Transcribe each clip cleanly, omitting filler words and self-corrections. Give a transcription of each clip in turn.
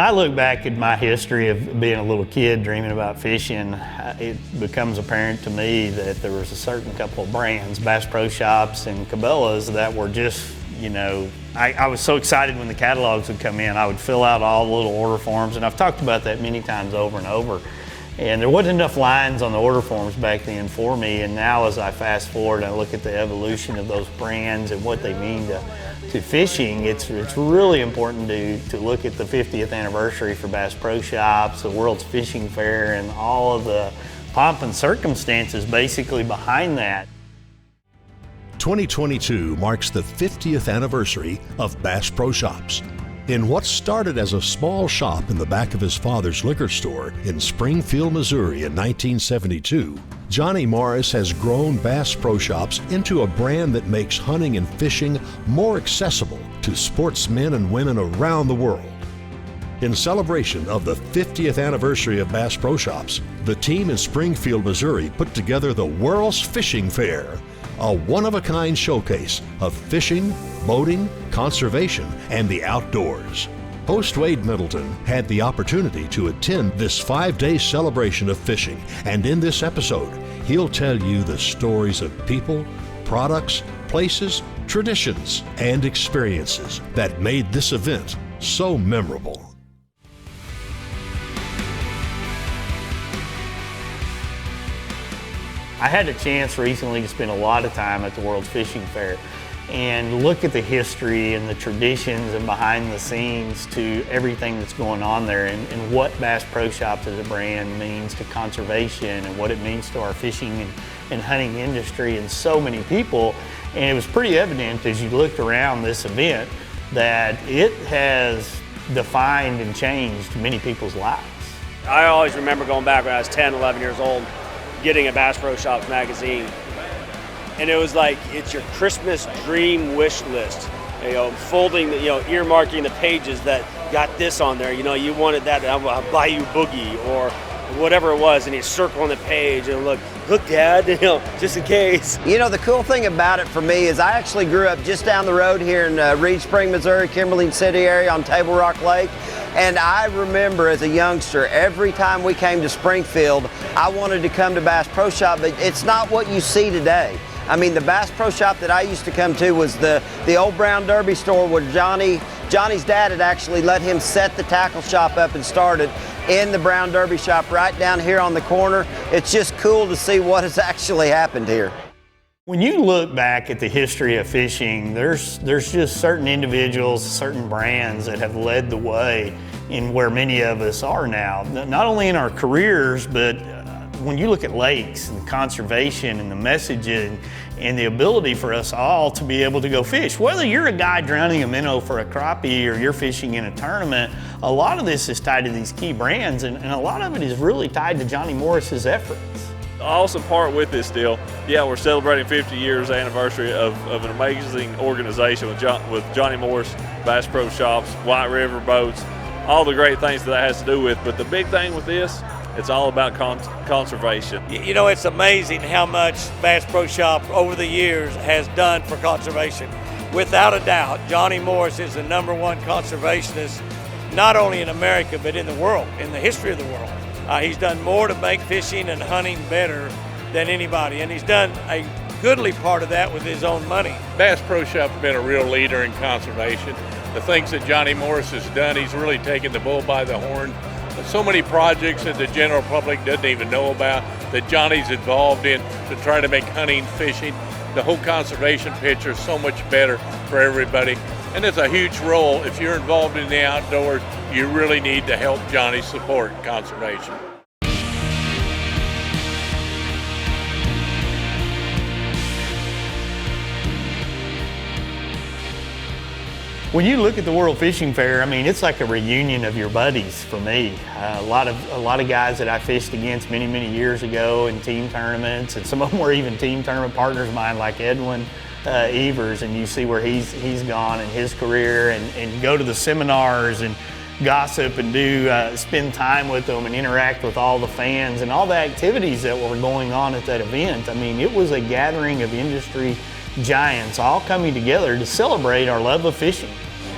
I look back at my history of being a little kid dreaming about fishing, it becomes apparent to me that there was a certain couple of brands, Bass Pro Shops and Cabela's, that were just, you know, I was so excited when the catalogs would come in. I would fill out all the little order forms, and I've talked about that many times over and over. And there wasn't enough lines on the order forms back then for me, and now as I fast forward and I look at the evolution of those brands and what they mean to fishing, it's really important to look at the 50th anniversary for Bass Pro Shops, the World's Fishing Fair, and all of the pomp and circumstances basically behind that. 2022 marks the 50th anniversary of Bass Pro Shops. In what started as a small shop in the back of his father's liquor store in Springfield, Missouri in 1972, Johnny Morris has grown Bass Pro Shops into a brand that makes hunting and fishing more accessible to sportsmen and women around the world. In celebration of the 50th anniversary of Bass Pro Shops, the team in Springfield, Missouri put together the World's Fishing Fair, a one-of-a-kind showcase of fishing, boating, conservation, and the outdoors. Host Wade Middleton had the opportunity to attend this 5-day celebration of fishing, and in this episode, he'll tell you the stories of people, products, places, traditions, and experiences that made this event so memorable. I had a chance recently to spend a lot of time at the World's Fishing Fair and look at the history and the traditions and behind the scenes to everything that's going on there, and what Bass Pro Shops as a brand means to conservation and what it means to our fishing and hunting industry and so many people. And it was pretty evident as you looked around this event that it has defined and changed many people's lives. I always remember going back when I was 10, 11 years old, getting a Bass Pro Shops magazine. And it was like, it's your Christmas dream wish list. You know, folding, earmarking the pages that got this on there. You know, you wanted that, I'll buy you Boogie or whatever it was, and you circle on the page and look, Dad, just in case. You know, the cool thing about it for me is I actually grew up just down the road here in Reed Spring, Missouri, Kimberly City area on Table Rock Lake. And I remember as a youngster, every time we came to Springfield, I wanted to come to Bass Pro Shop, but it's not what you see today. I mean, the Bass Pro Shop that I used to come to was the old Brown Derby store where Johnny's dad had actually let him set the tackle shop up and started in the Brown Derby shop right down here on the corner. It's just cool to see what has actually happened here. When you look back at the history of fishing, there's just certain individuals, certain brands that have led the way in where many of us are now. Not only in our careers, but when you look at lakes and conservation and the messaging and the ability for us all to be able to go fish. Whether you're a guy drowning a minnow for a crappie or you're fishing in a tournament, a lot of this is tied to these key brands, and a lot of it is really tied to Johnny Morris's efforts. The awesome part with this deal, yeah, we're celebrating 50 years anniversary of an amazing organization with Johnny Morris, Bass Pro Shops, White River Boats, all the great things that has to do with. But the big thing with this, it's all about conservation. You know, it's amazing how much Bass Pro Shop over the years has done for conservation. Without a doubt, Johnny Morris is the #1 conservationist, not only in America, but in the world, in the history of the world. He's done more to make fishing and hunting better than anybody, and he's done a goodly part of that with his own money. Bass Pro Shop's been a real leader in conservation. The things that Johnny Morris has done, he's really taken the bull by the horn. So many projects that the general public doesn't even know about that Johnny's involved in to try to make hunting, fishing, the whole conservation picture so much better for everybody. And it's a huge role. If you're involved in the outdoors, you really need to help Johnny support conservation. When you look at the World Fishing Fair, I mean, it's like a reunion of your buddies for me. A lot of guys that I fished against many, many years ago in team tournaments, and some of them were even team tournament partners of mine, like Edwin Evers, and you see where he's gone in his career, and go to the seminars and gossip and spend time with them and interact with all the fans and all the activities that were going on at that event. I mean, it was a gathering of industry giants all coming together to celebrate our love of fishing.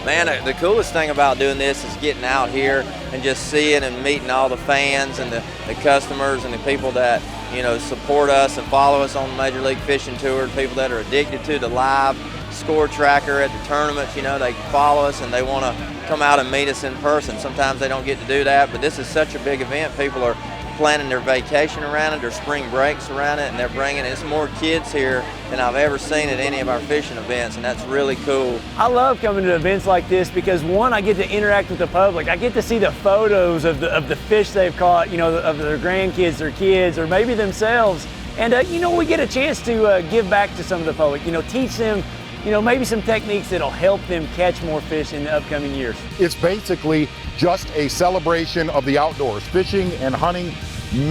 Man, the coolest thing about doing this is getting out here and just seeing and meeting all the fans and the customers and the people that, you know, support us and follow us on the Major League Fishing Tour, people that are addicted to the live score tracker at the tournaments. You know, they follow us and they want to come out and meet us in person. Sometimes they don't get to do that, but this is such a big event. People are planning their vacation around it, their spring breaks around it, and they're bringing it's more kids here than I've ever seen at any of our fishing events, and that's really cool. I love coming to events like this because, one, I get to interact with the public. I get to see the photos of the fish they've caught, you know, of their grandkids, their kids, or maybe themselves. And, you know, we get a chance to give back to some of the public, you know, teach them, you know, maybe some techniques that'll help them catch more fish in the upcoming years. It's basically just a celebration of the outdoors, fishing and hunting,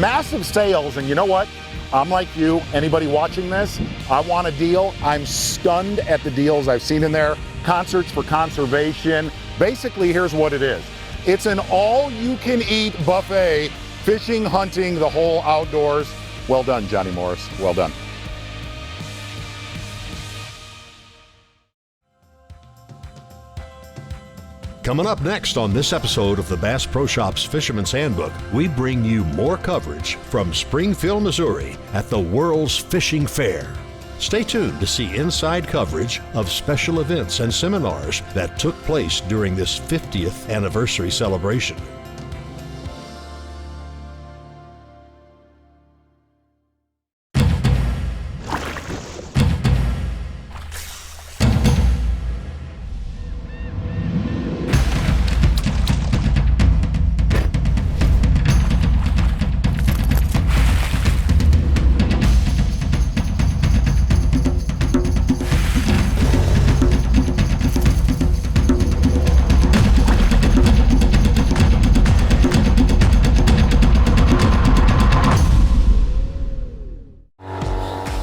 massive sales. And you know what? I'm like you, anybody watching this, I want a deal. I'm stunned at the deals I've seen in there. Concerts for conservation. Basically, here's what it is. It's an all-you-can-eat buffet, fishing, hunting, the whole outdoors. Well done, Johnny Morris. Well done. Coming up next on this episode of the Bass Pro Shops Fisherman's Handbook, we bring you more coverage from Springfield, Missouri at the World's Fishing Fair. Stay tuned to see inside coverage of special events and seminars that took place during this 50th anniversary celebration.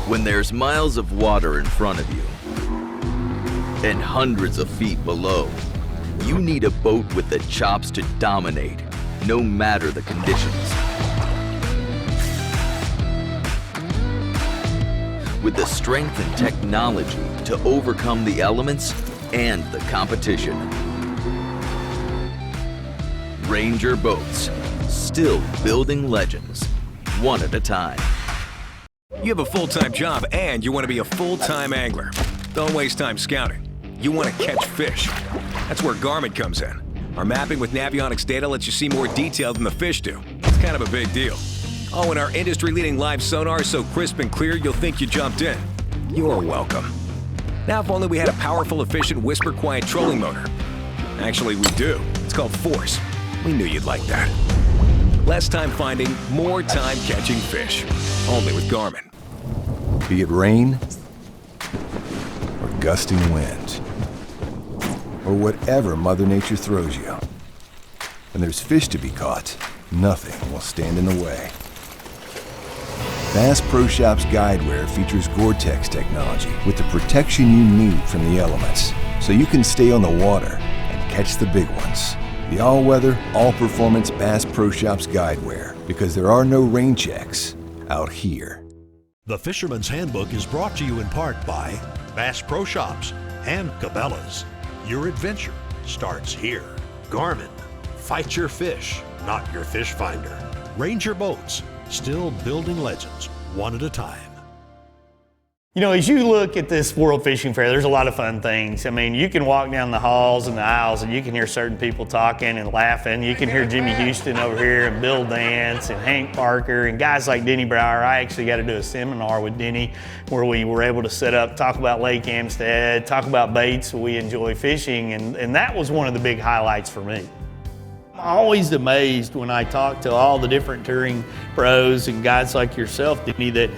When there's miles of water in front of you and hundreds of feet below, you need a boat with the chops to dominate, no matter the conditions. With the strength and technology to overcome the elements and the competition. Ranger Boats, still building legends, one at a time. You have a full-time job and you want to be a full-time angler. Don't waste time scouting. You want to catch fish. That's where Garmin comes in. Our mapping with Navionics data lets you see more detail than the fish do. It's kind of a big deal. Oh, and our industry-leading live sonar is so crisp and clear you'll think you jumped in. You're welcome. Now, if only we had a powerful, efficient, whisper-quiet trolling motor. Actually, we do. It's called Force. We knew you'd like that. Less time finding, more time catching fish. Only with Garmin. Be it rain, or gusting winds, or whatever Mother Nature throws you. When there's fish to be caught, nothing will stand in the way. Bass Pro Shops Guideware features Gore-Tex technology with the protection you need from the elements, so you can stay on the water and catch the big ones. The all-weather, all-performance Bass Pro Shops Guideware, because there are no rain checks out here. The Fisherman's Handbook is brought to you in part by Bass Pro Shops and Cabela's. Your adventure starts here. Garmin, fight your fish, not your fish finder. Ranger Boats, still building legends, one at a time. You know, as you look at this World Fishing Fair, there's a lot of fun things. I mean, you can walk down the halls and the aisles and you can hear certain people talking and laughing. You can hear Jimmy Houston over here and Bill Dance and Hank Parker and guys like Denny Brower. I actually got to do a seminar with Denny where we were able to set up, talk about Lake Amstead, talk about baits we enjoy fishing, and that was one of the big highlights for me. I'm always amazed when I talk to all the different touring pros and guys like yourself, Denny, that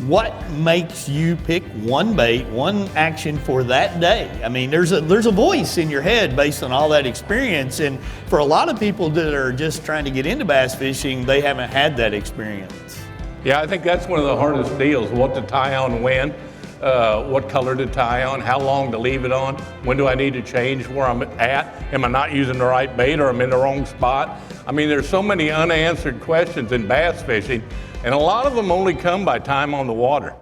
what makes you pick one bait, one action for that day? I mean, there's a voice in your head based on all that experience, and for a lot of people that are just trying to get into bass fishing, they haven't had that experience. Yeah, I think that's one of the hardest deals, what to tie on when, what color to tie on, how long to leave it on, when do I need to change where I'm at, am I not using the right bait or I'm in the wrong spot? I mean, there's so many unanswered questions in bass fishing, and a lot of them only come by time on the water.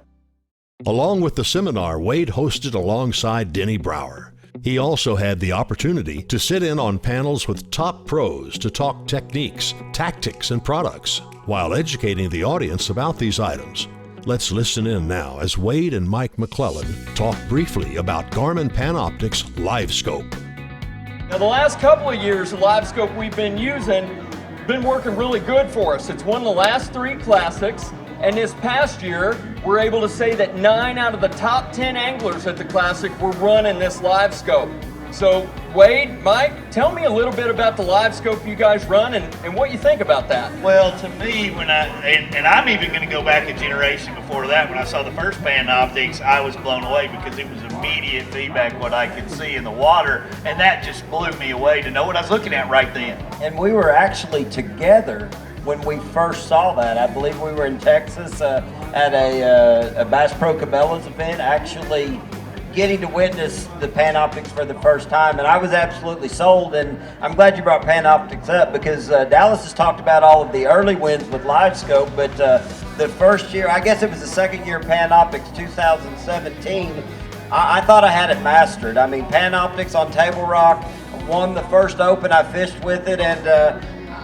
Along with the seminar, Wade hosted alongside Denny Brower. He also had the opportunity to sit in on panels with top pros to talk techniques, tactics, and products, while educating the audience about these items. Let's listen in now as Wade and Mike McClellan talk briefly about Garmin Panoptix LiveScope. Now the last couple of years, the LiveScope we've been using been working really good for us. It's won the last 3 classics, and this past year, we're able to say that 9 out of the top 10 anglers at the Classic were running this LiveScope. So Wade, Mike, tell me a little bit about the LiveScope you guys run and what you think about that. Well, to me, when and I'm even going to go back a generation before that, when I saw the first Panoptix, I was blown away because it was immediate feedback what I could see in the water, and that just blew me away to know what I was looking at right then. And we were actually together when we first saw that. I believe we were in Texas at a Bass Pro Cabela's event, actually getting to witness the Panoptix for the first time, and I was absolutely sold. And I'm glad you brought Panoptix up because Dallas has talked about all of the early wins with LiveScope, but the first year, I guess it was the second year Panoptix, 2017, I thought I had it mastered. I mean, Panoptix on Table Rock, won the first Open I fished with it, and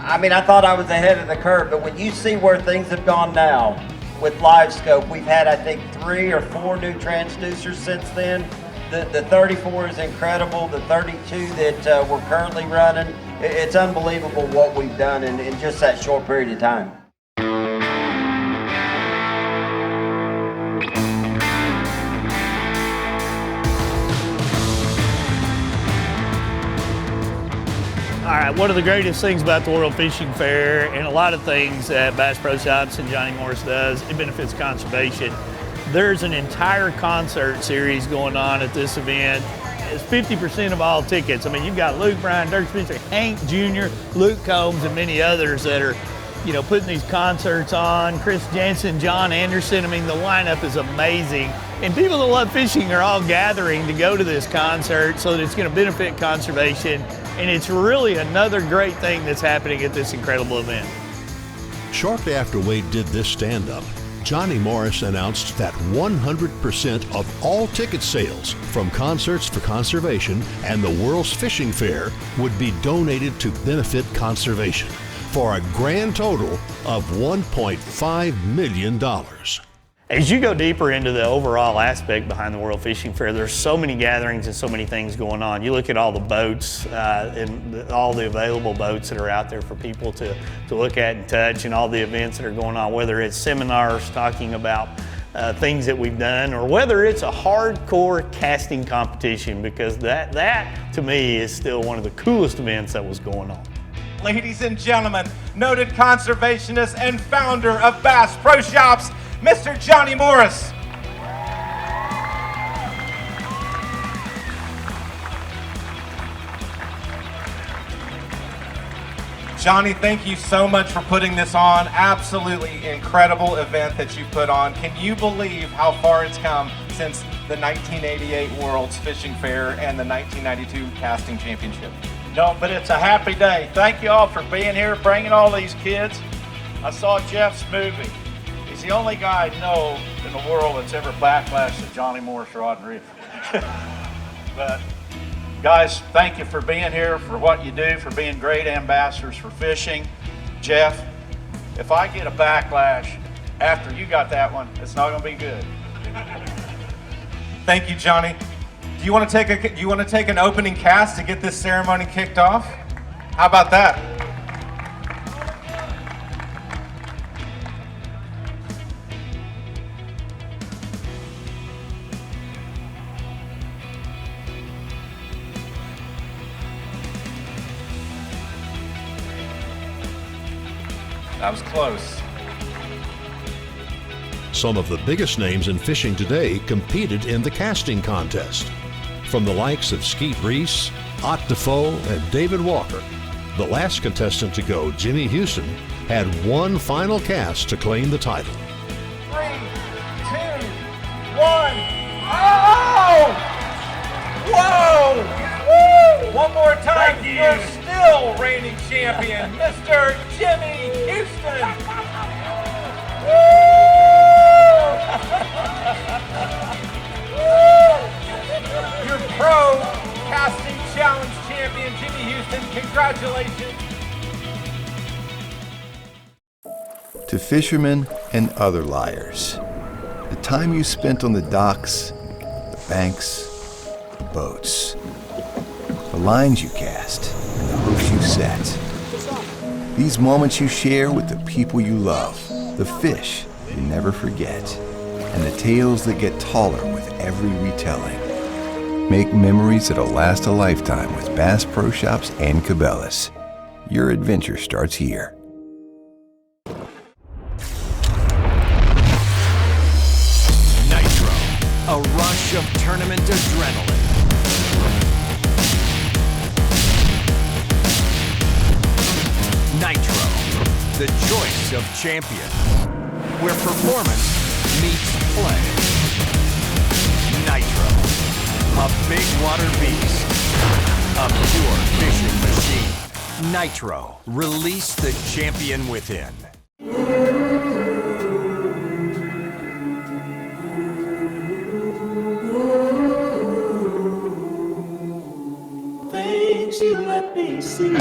I mean, I thought I was ahead of the curve, but when you see where things have gone now with LiveScope, we've had, I think, 3 or 4 new transducers since then. The 34 is incredible. The 32 that we're currently running, it's unbelievable what we've done in just that short period of time. All right, one of the greatest things about the World Fishing Fair, and a lot of things that Bass Pro Shops and Johnny Morris does, it benefits conservation. There's an entire concert series going on at this event. It's 50% of all tickets. I mean, you've got Luke Bryan, Dirk Spencer, Hank Jr., Luke Combs, and many others that are, you know, putting these concerts on. Chris Jensen, John Anderson. I mean, the lineup is amazing. And people that love fishing are all gathering to go to this concert so that it's going to benefit conservation. And it's really another great thing that's happening at this incredible event. Shortly after Wade did this stand-up, Johnny Morris announced that 100% of all ticket sales from Concerts for Conservation and the World's Fishing Fair would be donated to benefit conservation for a grand total of $1.5 million. As you go deeper into the overall aspect behind the World Fishing Fair, there's so many gatherings and so many things going on. You look at all the boats and all the available boats that are out there for people to look at and touch, and all the events that are going on, whether it's seminars talking about things that we've done, or whether it's a hardcore casting competition, because that to me is still one of the coolest events that was going on. Ladies and gentlemen, noted conservationist and founder of Bass Pro Shops, Mr. Johnny Morris. Johnny, thank you so much for putting this on. Absolutely incredible event that you put on. Can you believe how far it's come since the 1988 World's Fishing Fair and the 1992 Casting Championship? No, but it's a happy day. Thank you all for being here, bringing all these kids. I saw Jeff's movie. He's the only guy I know in the world that's ever backlashed the Johnny Morris rod and reel. But guys, thank you for being here, for what you do, for being great ambassadors for fishing. Jeff, if I get a backlash after you got that one, it's not going to be good. Thank you, Johnny. Do you want to take an opening cast to get this ceremony kicked off? How about that? That was close. Some of the biggest names in fishing today competed in the casting contest. From the likes of Skeet Reese, Ott Defoe, and David Walker, the last contestant to go, Jimmy Houston, had one final cast to claim the title. 3, 2, 1. Oh! Whoa! Woo! One more time, you're still reigning champion, Mr. Jimmy Houston. Woo! Your pro Casting Challenge champion, Jimmy Houston. Congratulations. To fishermen and other liars, the time you spent on the docks, the banks, the boats, the lines you cast, and the hooks you set. These moments you share with the people you love, the fish you never forget, and the tales that get taller with every retelling. Make memories that'll last a lifetime with Bass Pro Shops and Cabela's. Your adventure starts here. Nitro, a rush of tournament adrenaline. Nitro, the choice of champion, where performance meets play. Nitro, a big water beast, a pure fishing machine. Nitro, release the champion within. Things you let me see.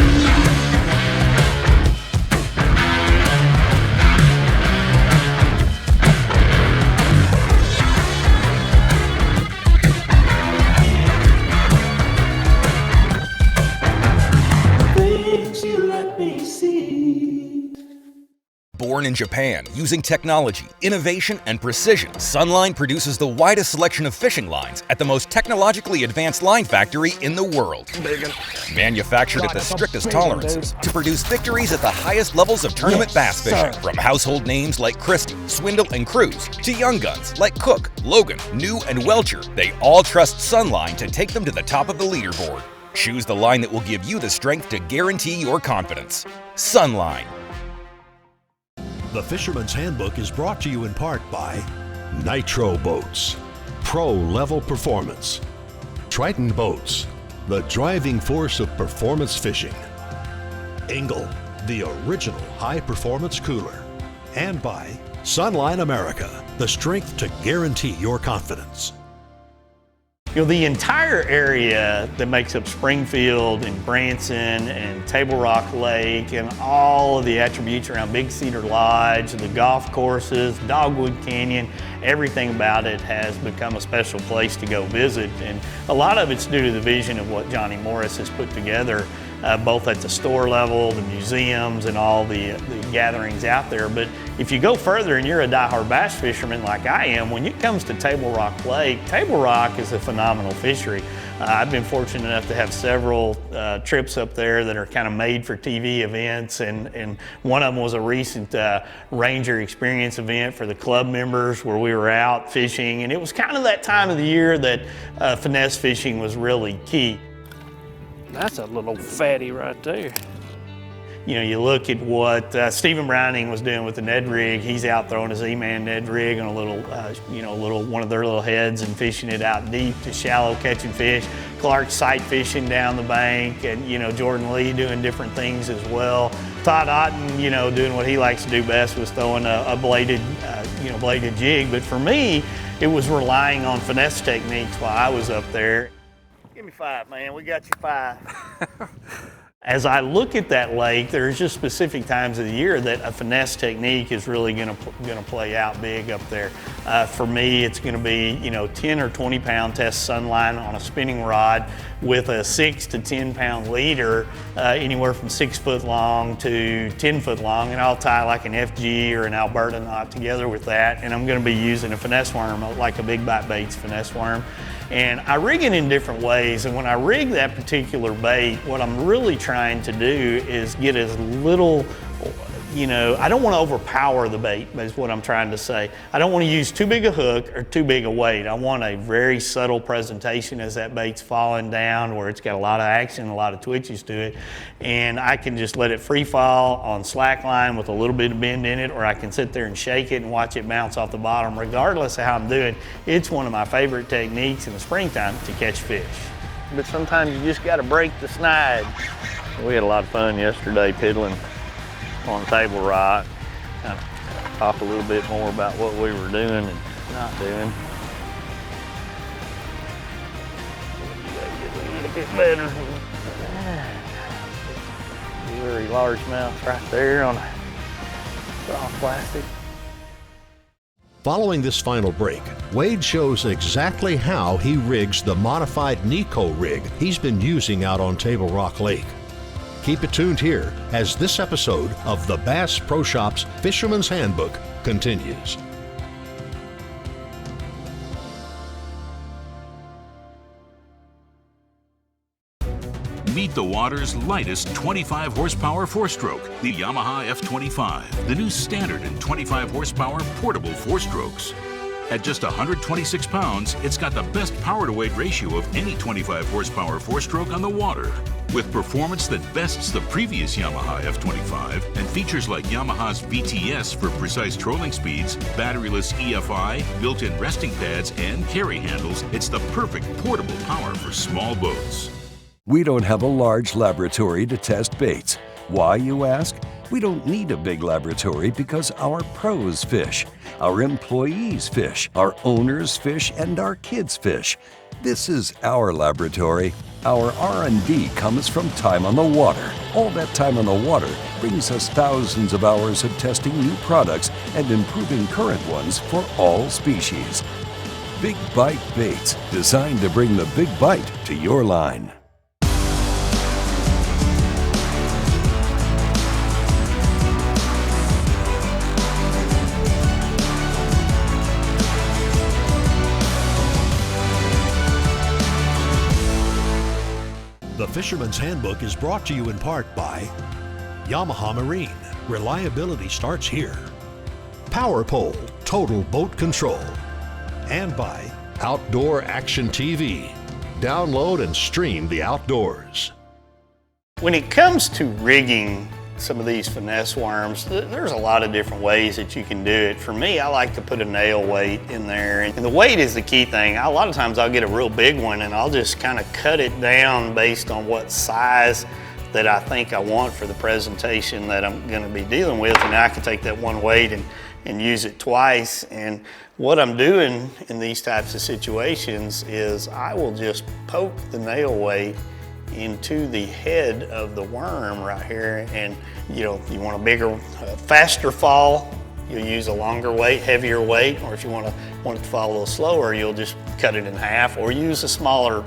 Born in Japan, using technology, innovation, and precision, Sunline produces the widest selection of fishing lines at the most technologically advanced line factory in the world. Manufactured at the strictest tolerances to produce victories at the highest levels of tournament bass fishing. From household names like Christie, Swindle, and Cruz, to young guns like Cook, Logan, New, and Welcher, they all trust Sunline to take them to the top of the leaderboard. Choose the line that will give you the strength to guarantee your confidence. Sunline. The Fisherman's Handbook is brought to you in part by Nitro Boats, pro-level performance, Triton Boats, the driving force of performance fishing, Engel, the original high-performance cooler, and by Sunline America, the strength to guarantee your confidence. You know, the entire area that makes up Springfield and Branson and Table Rock Lake and all of the attributes around Big Cedar Lodge, the golf courses, Dogwood Canyon, everything about it has become a special place to go visit. And a lot of it's due to the vision of what Johnny Morris has put together, both at the store level, the museums, and all the gatherings out there. But if you go further and you're a diehard bass fisherman like I am, when it comes to Table Rock Lake, Table Rock is a phenomenal fishery. I've been fortunate enough to have several trips up there that are kind of made for TV events, and one of them was a recent Ranger Experience event for the club members where we were out fishing, and it was kind of that time of the year that finesse fishing was really key. That's a little fatty right there. You know, you look at what Stephen Browning was doing with the Ned rig. He's out throwing his E-Man Ned rig on a little, one of their little heads and fishing it out deep to shallow, catching fish. Clark sight fishing down the bank, and Jordan Lee doing different things as well. Todd Otten, doing what he likes to do best was throwing a bladed, bladed jig. But for me, it was relying on finesse techniques while I was up there. Give me 5, man. We got you 5. As I look at that lake, there's just specific times of the year that a finesse technique is really going to play out big up there. For me, it's going to be 10 or 20 pound test sunline on a spinning rod with a 6 to 10 pound leader, anywhere from 6 foot long to 10 foot long, and I'll tie like an FG or an Alberta knot together with that, and I'm going to be using a finesse worm like a Big Bite Baits finesse worm. And I rig it in different ways, and when I rig that particular bait, what I'm really trying to do is get as little, I don't want to overpower the bait, is what I'm trying to say. I don't want to use too big a hook or too big a weight. I want a very subtle presentation as that bait's falling down, where it's got a lot of action, a lot of twitches to it, and I can just let it free fall on slack line with a little bit of bend in it, or I can sit there and shake it and watch it bounce off the bottom. Regardless of how I'm doing, it's one of my favorite techniques in the springtime to catch fish. But sometimes you just got to break the snide. We had a lot of fun yesterday piddling on Table Rock. Kind of talk a little bit more about what we were doing and not doing. bit better. Very largemouth right there on a soft plastic. Following this final break, Wade shows exactly how he rigs the modified Nico rig he's been using out on Table Rock Lake. Keep it tuned here as this episode of the Bass Pro Shops Fisherman's Handbook continues. Meet the water's lightest 25 horsepower four-stroke, the Yamaha F25, the new standard in 25 horsepower portable four-strokes. At just 126 pounds, it's got the best power-to-weight ratio of any 25 horsepower four-stroke on the water. With performance that bests the previous Yamaha F25 and features like Yamaha's VTS for precise trolling speeds, batteryless EFI, built-in resting pads, and carry handles, it's the perfect portable power for small boats. We don't have a large laboratory to test baits. Why, you ask? We don't need a big laboratory because our pros fish, our employees fish, our owners fish, and our kids fish. This is our laboratory. Our R&D comes from time on the water. All that time on the water brings us thousands of hours of testing new products and improving current ones for all species. Big Bite Baits, designed to bring the big bite to your line. The Fisherman's Handbook is brought to you in part by Yamaha Marine. Reliability starts here. Power Pole, total boat control. And by Outdoor Action TV. Download and stream the outdoors. When it comes to rigging some of these finesse worms, there's a lot of different ways that you can do it. For me, I like to put a nail weight in there, and the weight is the key thing. A lot of times I'll get a real big one and I'll just kind of cut it down based on what size that I think I want for the presentation that I'm going to be dealing with, and I can take that one weight and use it twice. And what I'm doing in these types of situations is I will just poke the nail weight into the head of the worm right here, and you know, if you want a bigger, faster fall, you'll use a longer weight, heavier weight, or if you want it to fall a little slower, you'll just cut it in half or use a smaller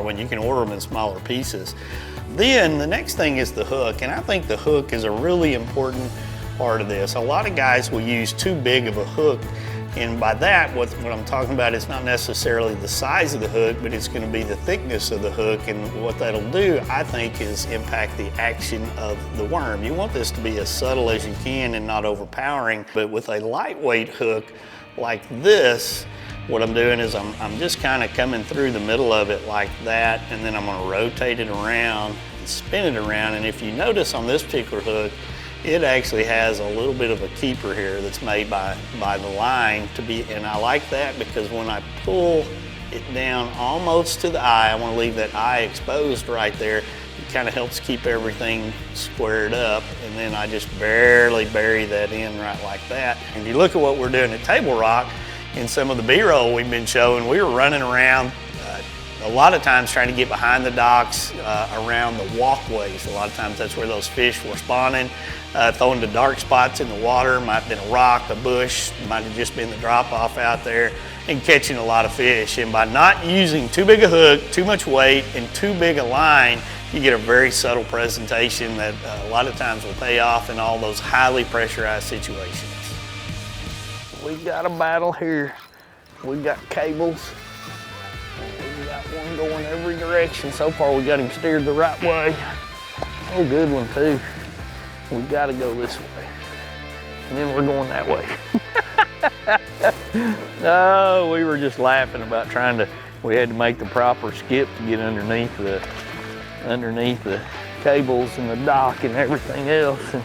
one. You can order them in smaller pieces. Then the next thing is the hook, and I think the hook is a really important part of this. A lot of guys will use too big of a hook, and by that, what I'm talking about is not necessarily the size of the hook, but it's going to be the thickness of the hook, and what that'll do, I think, is impact the action of the worm. You want this to be as subtle as you can and not overpowering, but with a lightweight hook like this, what I'm doing is I'm just kind of coming through the middle of it like that, and then I'm going to rotate it around and spin it around. And if you notice on this particular hook, it actually has a little bit of a keeper here that's made by the line to be, and I like that because when I pull it down almost to the eye, I want to leave that eye exposed right there. It kind of helps keep everything squared up, and then I just barely bury that in right like that. And you look at what we're doing at Table Rock, in some of the B-roll we've been showing, we were running around a lot of times trying to get behind the docks, around the walkways. A lot of times that's where those fish were spawning, throwing the dark spots in the water. Might have been a rock, a bush, might have just been the drop-off out there, and catching a lot of fish. And by not using too big a hook, too much weight, and too big a line, you get a very subtle presentation that a lot of times will pay off in all those highly pressurized situations. We've got a battle here. We've got cables. We got one going every direction. So far we got him steered the right way. Oh, good one too. We got to go this way. And then we're going that way. No, we were just laughing about we had to make the proper skip to get underneath the cables and the dock and everything else. And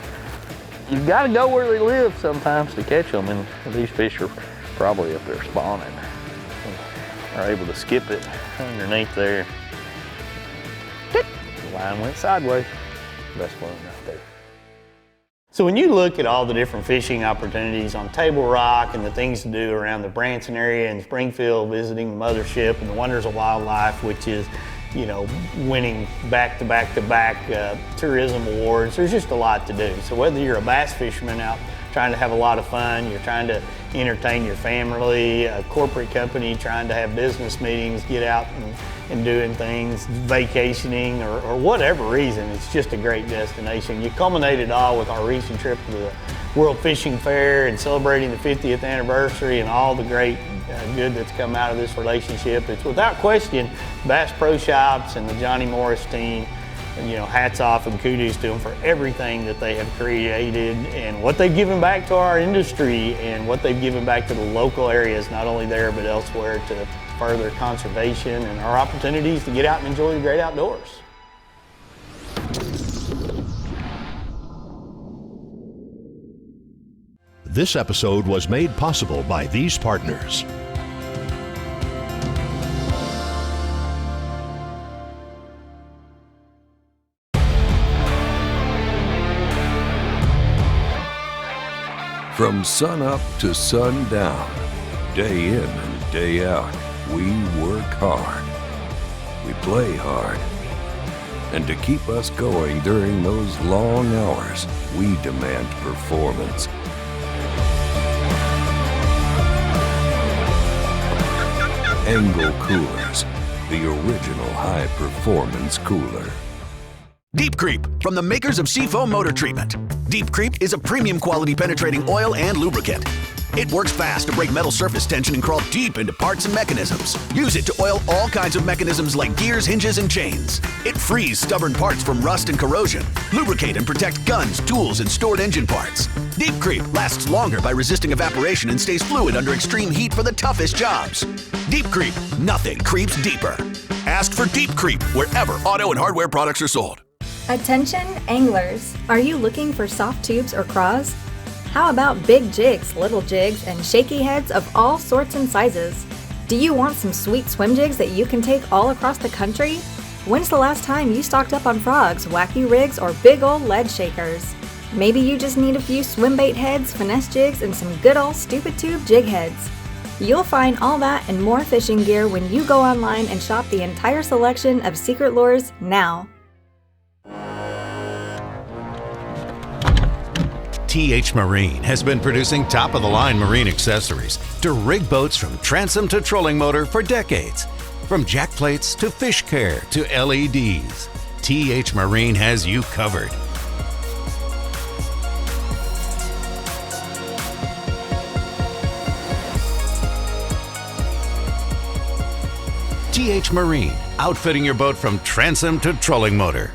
you've got to go where they live sometimes to catch them, and these fish are probably up there spawning. Are able to skip it underneath there. The line went sideways. Best one right there. So when you look at all the different fishing opportunities on Table Rock and the things to do around the Branson area and Springfield, visiting the mothership and the wonders of wildlife, which is you know, winning back-to-back tourism awards. There's just a lot to do. So whether you're a bass fisherman out trying to have a lot of fun, you're trying to entertain your family, a corporate company trying to have business meetings, get out and doing things, vacationing, or whatever reason, it's just a great destination. You culminate it all with our recent trip to the World Fishing Fair and celebrating the 50th anniversary and all the great good that's come out of this relationship. It's without question Bass Pro Shops and the Johnny Morris team, and, you know, hats off and kudos to them for everything that they have created and what they've given back to our industry and what they've given back to the local areas, not only there but elsewhere, to further conservation and our opportunities to get out and enjoy the great outdoors. This episode was made possible by these partners. From sun up to sundown, day in and day out, we work hard. We play hard. And to keep us going during those long hours, we demand performance. Engel Coolers, the original high-performance cooler. Deep Creep, from the makers of Seafoam Motor Treatment. Deep Creep is a premium quality penetrating oil and lubricant. It works fast to break metal surface tension and crawl deep into parts and mechanisms. Use it to oil all kinds of mechanisms like gears, hinges, and chains. It frees stubborn parts from rust and corrosion. Lubricate and protect guns, tools, and stored engine parts. Deep Creep lasts longer by resisting evaporation and stays fluid under extreme heat for the toughest jobs. Deep Creep, nothing creeps deeper. Ask for Deep Creep wherever auto and hardware products are sold. Attention anglers, are you looking for soft tubes or craws? How about big jigs, little jigs, and shaky heads of all sorts and sizes? Do you want some sweet swim jigs that you can take all across the country? When's the last time you stocked up on frogs, wacky rigs, or big old lead shakers? Maybe you just need a few swim bait heads, finesse jigs, and some good old stupid tube jig heads. You'll find all that and more fishing gear when you go online and shop the entire selection of Secret Lures now. TH Marine has been producing top-of-the-line marine accessories to rig boats from transom to trolling motor for decades. From jack plates to fish care to LEDs, TH Marine has you covered. TH Marine, outfitting your boat from transom to trolling motor.